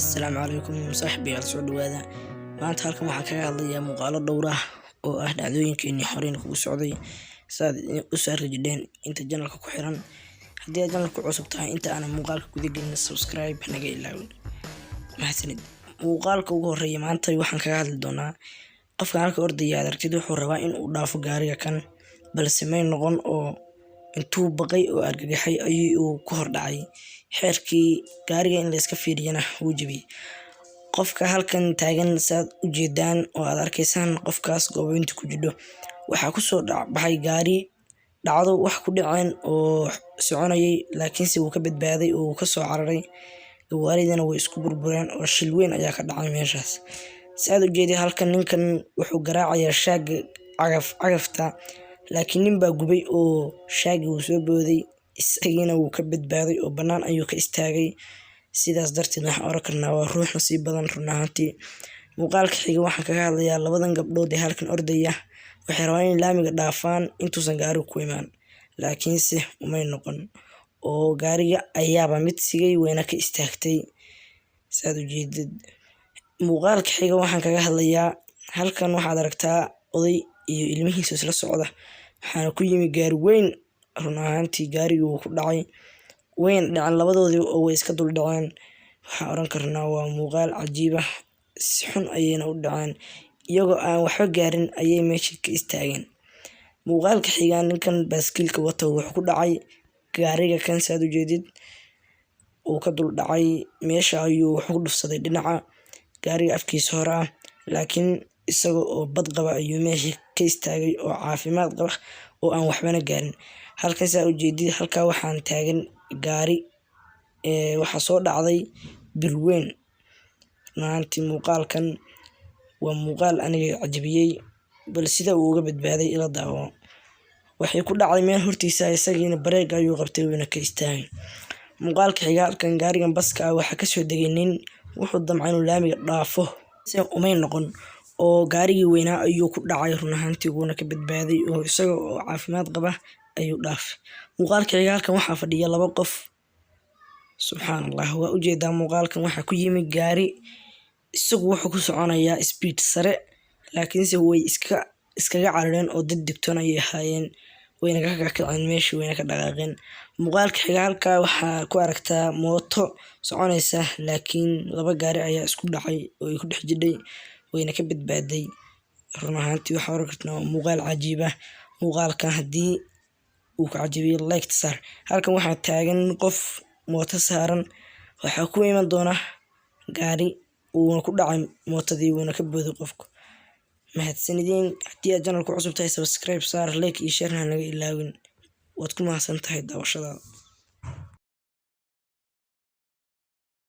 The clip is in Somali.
السلام عليكم صاحبي على سعود وهذا maanta halkan waxaan kaga hadlayaa muuqaalo dhowr ah oo ah dhacdooyinkeenii horeen kugu socday saad u saarjideen inta channelka ku xiran hadii aad channelka cusub tahay inta aan muuqaalka guda gelin subscribe naga ilaawin mahadsanid muuqaalka ugu horeeya maanta waxaan kaga hadli doonaa qofka halka ordaya aragtida wuxuu rabaa in uu dhaafo gaariga kan balse may noqon oo intuu baqay oo argagaxay ayuu ku hor dhacay xeerkii gaariga in la iska fiiriyana wuu jabiyay qofka halkan taagan saad u jeedaan oo aad arkaysaan qofkaas goobinta ku jidho waxa ku soo baxay gaari dhacdo wax ku dhaceen oo soconayay laakiin si uu ka badbaaday oo ka soo cararay gawaaridana way isku burbureen oo shil weyn ayaa ka dhacay meeshaas saad u jeedii halkan ninkan wuxuu garaacayaa shaaga cagafta laakiin nin baa gubay oo shaagi uu soo booday isagina wuu ka badbaaday oo banaan ayuu ka istaagay sidaas darteed waxaan oran karnaa waa ruux nasiib badan run ahaantii muuqaalka xiga waxaan kaga hadlayaa labadan gabdhood ee halkan ordaya waxay rabaan in laamiga dhaafaan intuusan gaarigu ku imaan laakiinse umay noqon oo gaariga ayaaba mid sigay weyna ka istaagtay saad u jeedid muuqaalka xiga waxaan kaga hadlayaa halkan waxaad aragtaa oday iyo ilmihiisa isla socda waxaana ku yimi gaari weyn run ahaantii gaarigu wuu ku dhacay weyn dhacan labadoodii oo way iska dul dhaceen waxaan oran karnaa waa muuqaal cajiib ah si xun ayayna u dhaceen iyagoo aan waxba gaarin ayay meesha ka istaageen muuqaalka xigaan ninkan baaskiilka wato wuxuu ku dhacay gaariga kan saad u jeedid uu ka dul dhacay meesha ayuu wuxuu ku dhufsaday dhinaca gaariga afkiisa hore ah laakiin isaga oo bad qaba ayuu meesha ka istaagay oo caafimaad qaba oo aan waxbana gaarin halkan saa u jeedid halkaa waxaan taagan gaari waxaa soo dhacday bir weyn maantii muuqaalkan waa muuqaal aniga cajabiyey bal sida uu uga badbaaday ila daawo waxay ku dhacday meel hortiisa isagiina bareeg ayuu qabtay wayna ka istaagay muuqaalka xiga halkan gaarigan baska ah waxaa kasoo degay nin wuxuu damcay inuu laamiga dhaafo si umay noqon oo gaarigii weynaa ayuu ku dhacay run ahaantii wuuna ka badbaaday oo isaga oo caafimaad qaba ayuu dhaafay muuqaalka xiga halkan waxaa fadhiya laba qof subxaanallah waa ujeedaa muuqaalkan waxaa ku yimi gaari isagu wuxuu ku soconayaa speed sare laakiinse way iskaga carareen oo dad digtoon ayay ahaayeen wayna ka kakaceen meeshii wayna ka dhaqaaqeen muuqaalka xiga halkaa waxaa ku aragtaa mooto soconaysa laakiin laba gaari ayaa isku dhacay oo ay ku dhex jidhay wayna ka badbaaday run ahaantii waxaa oran karnaa waa muuqaal cajiib ah muuqaalkan haddii uu ka cajabiyey like saar halkan waxaa taagan qof mooto saaran waxaa ku iman doona gaari uuna ku dhacay mootadii wuuna ka booday qofku mahadsanidin haddii aad channelka cusub tahay subscribe saar like iyo share naga ilaawin waad ku mahadsan tahay daawashadaada